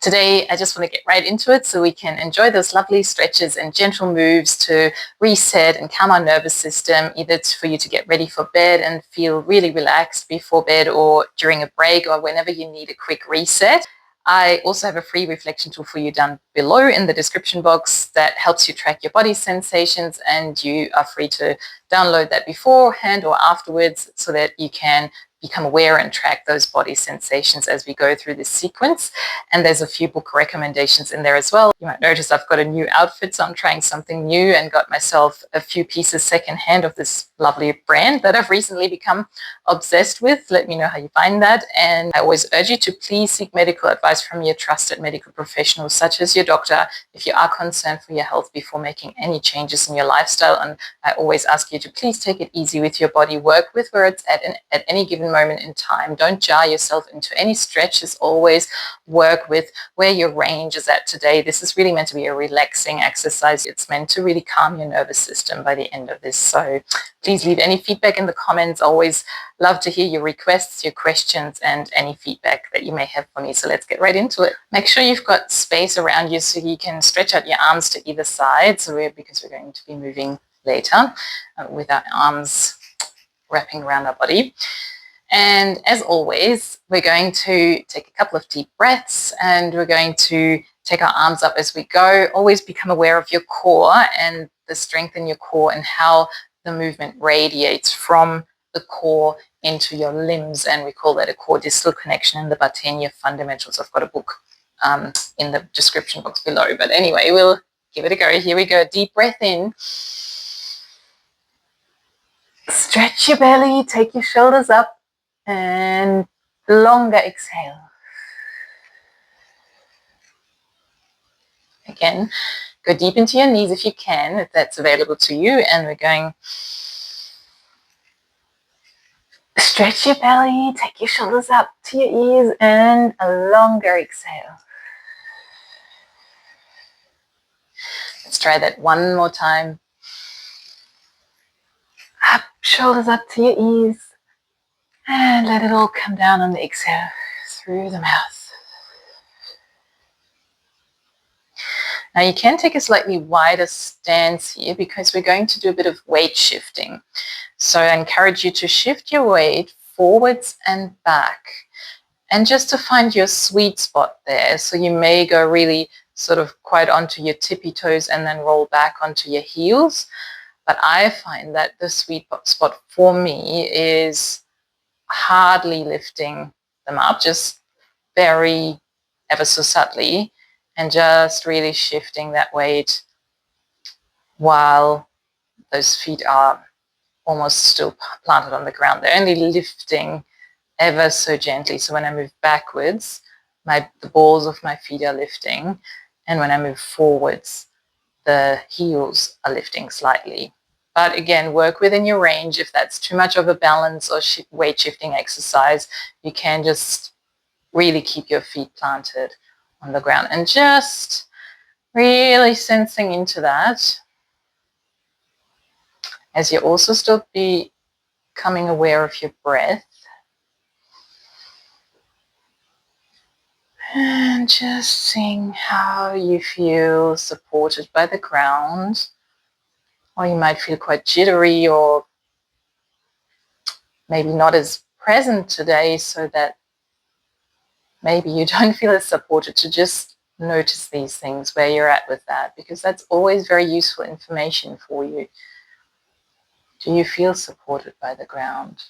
Today, I just want to get right into it so we can enjoy those lovely stretches and gentle moves to reset and calm our nervous system, either for you to get ready for bed and feel really relaxed before bed or during a break or whenever you need a quick reset. I also have a free reflection tool for you down below in the description box that helps you track your body sensations, and you are free to download that beforehand or afterwards so that you can become aware and track those body sensations as we go through this sequence. And there's a few book recommendations in there as well. You might notice I've got a new outfit, so I'm trying something new and got myself a few pieces secondhand of this lovely brand that I've recently become obsessed with. Let me know how you find that. And I always urge you to please seek medical advice from your trusted medical professionals, such as your doctor, if you are concerned for your health before making any changes in your lifestyle. And I always ask you to please take it easy with your body. Work with where it's at any given moment in time. Don't jar yourself into any stretches. Always work with where your range is at today. This is really meant to be a relaxing exercise. It's meant to really calm your nervous system by the end of this. So please leave any feedback in the comments. I always love to hear your requests, your questions, and any feedback that you may have for me. So let's get right into it. Make sure you've got space around you so you can stretch out your arms to either side. Because we're going to be moving later with our arms wrapping around our body. And as always, we're going to take a couple of deep breaths and we're going to take our arms up as we go. Always become aware of your core and the strength in your core and how the movement radiates from the core into your limbs. And we call that a core distal connection in the Bartenieff fundamentals. I've got a book in the description box below. But anyway, we'll give it a go. Here we go. Deep breath in. Stretch your belly, take your shoulders up. And longer exhale. Again, go deep into your knees if you can, if that's available to you. And we're going, stretch your belly, take your shoulders up to your ears, and a longer exhale. Let's try that one more time. Up, shoulders up to your ears. And let it all come down on the exhale through the mouth. Now you can take a slightly wider stance here because we're going to do a bit of weight shifting. So I encourage you to shift your weight forwards and back, and just to find your sweet spot there. So you may go really sort of quite onto your tippy toes and then roll back onto your heels. But I find that the sweet spot for me is hardly lifting them up, just very ever so subtly, and just really shifting that weight while those feet are almost still planted on the ground. They're only lifting ever so gently. So when I move backwards, the balls of my feet are lifting, and when I move forwards, the heels are lifting slightly. But again, work within your range. If that's too much of a balance or weight shifting exercise, you can just really keep your feet planted on the ground and just really sensing into that as you also still becoming aware of your breath. And just seeing how you feel supported by the ground. Or you might feel quite jittery or maybe not as present today, so that maybe you don't feel as supported. To just notice these things, where you're at with that, because that's always very useful information for you. Do you feel supported by the ground?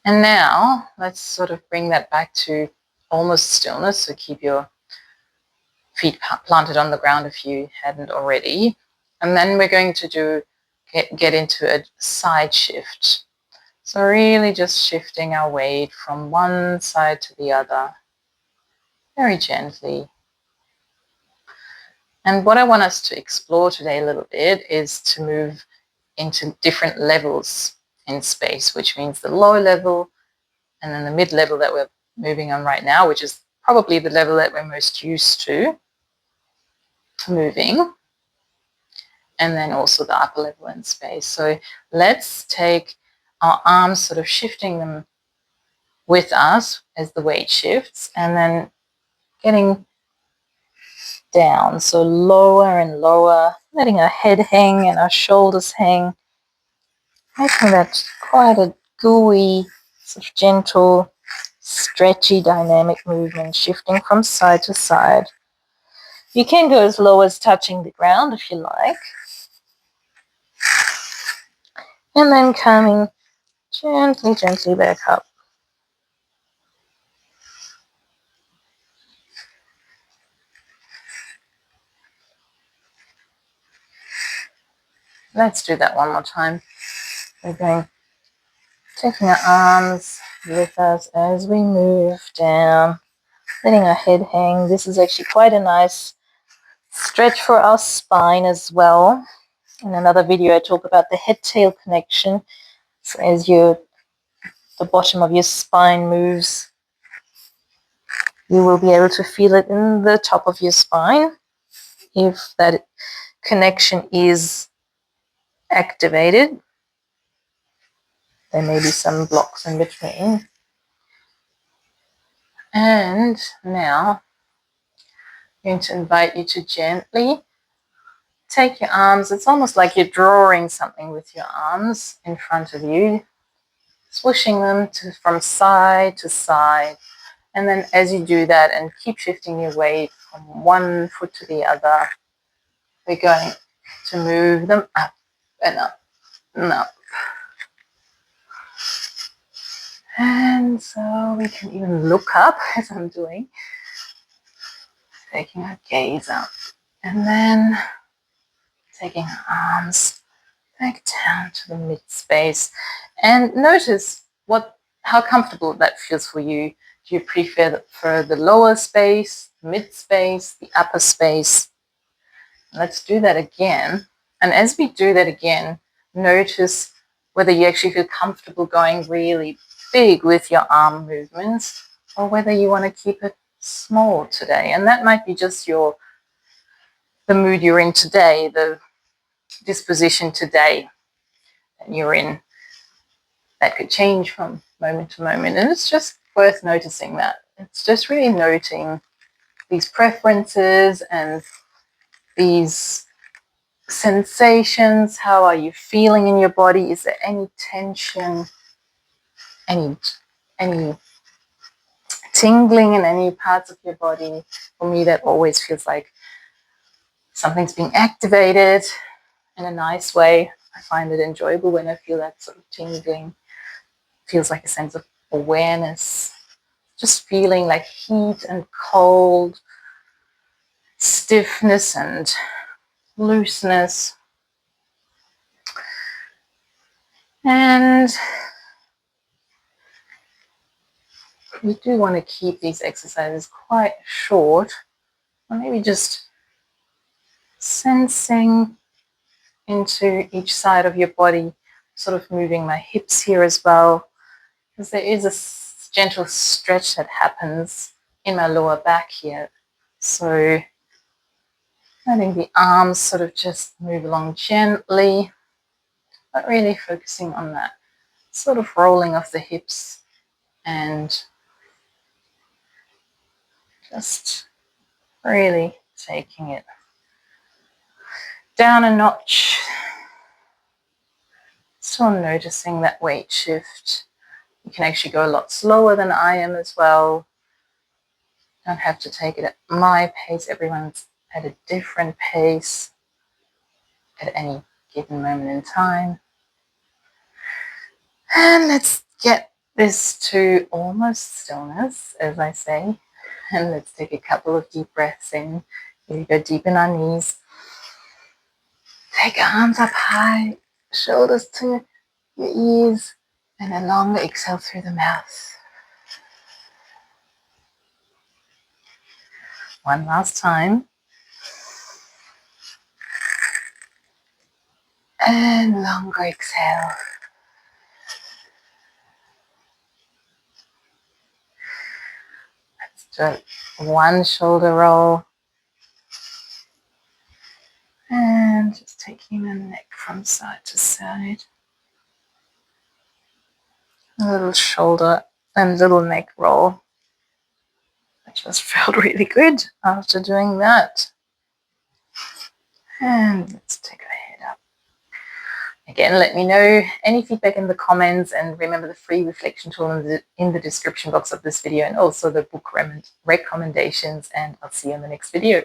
And now let's sort of bring that back to almost stillness. So keep your feet planted on the ground if you hadn't already. And then we're going to get into a side shift. So really just shifting our weight from one side to the other, very gently. And what I want us to explore today a little bit is to move into different levels in space, which means the low level and then the mid level that we're moving on right now, which is probably the level that we're most used to moving, and then also the upper level in space. So let's take our arms, sort of shifting them with us as the weight shifts, and then getting down, so lower and lower, letting our head hang and our shoulders hang, making that quite a gooey, sort of gentle, stretchy, dynamic movement, shifting from side to side. You can go as low as touching the ground if you like. And then coming gently, gently back up. Let's do that one more time. We're going, taking our arms with us as we move down, letting our head hang. This is actually quite a nice stretch for our spine as well. In another video, I talk about the head-tail connection. So as the bottom of your spine moves, you will be able to feel it in the top of your spine. If that connection is activated, there may be some blocks in between. And now I'm going to invite you to gently take your arms. It's almost like you're drawing something with your arms in front of you, swooshing them from side to side. And then as you do that and keep shifting your weight from one foot to the other, we're going to move them up and up and up. And so we can even look up as I'm doing, taking our gaze up, and then taking our arms back down to the mid space. And notice how comfortable that feels for you. Do you prefer the lower space, mid space, the upper space? Let's do that again. And as we do that again, notice whether you actually feel comfortable going really big with your arm movements, or whether you want to keep it small today. And that might be just the mood you're in today, the disposition today that you're in. That could change from moment to moment. And it's just worth noticing that. It's just really noting these preferences and these sensations. How are you feeling in your body? Is there any tension, any tingling in any parts of your body? For me, that always feels like something's being activated in a nice way. I find it enjoyable when I feel that sort of tingling. It feels like a sense of awareness, just feeling like heat and cold, stiffness and looseness. And we do want to keep these exercises quite short, or maybe just sensing into each side of your body, sort of moving my hips here as well, because there is a gentle stretch that happens in my lower back here. So letting the arms sort of just move along gently, but really focusing on that sort of rolling of the hips and just really taking it down a notch. Still noticing that weight shift. You can actually go a lot slower than I am as well. Don't have to take it at my pace. Everyone's at a different pace at any given moment in time. And let's get this to almost stillness, as I say. And let's take a couple of deep breaths in. Here we go, deep in our knees. Take arms up high, shoulders to your ears, and a long exhale through the mouth. One last time. And longer exhale. Let's do one shoulder roll. And just taking the neck from side to side. A little shoulder and little neck roll. It just felt really good after doing that. And let's take our head up. Again, let me know any feedback in the comments, and remember the free reflection tool in the description box of this video, and also the book recommendations, and I'll see you in the next video.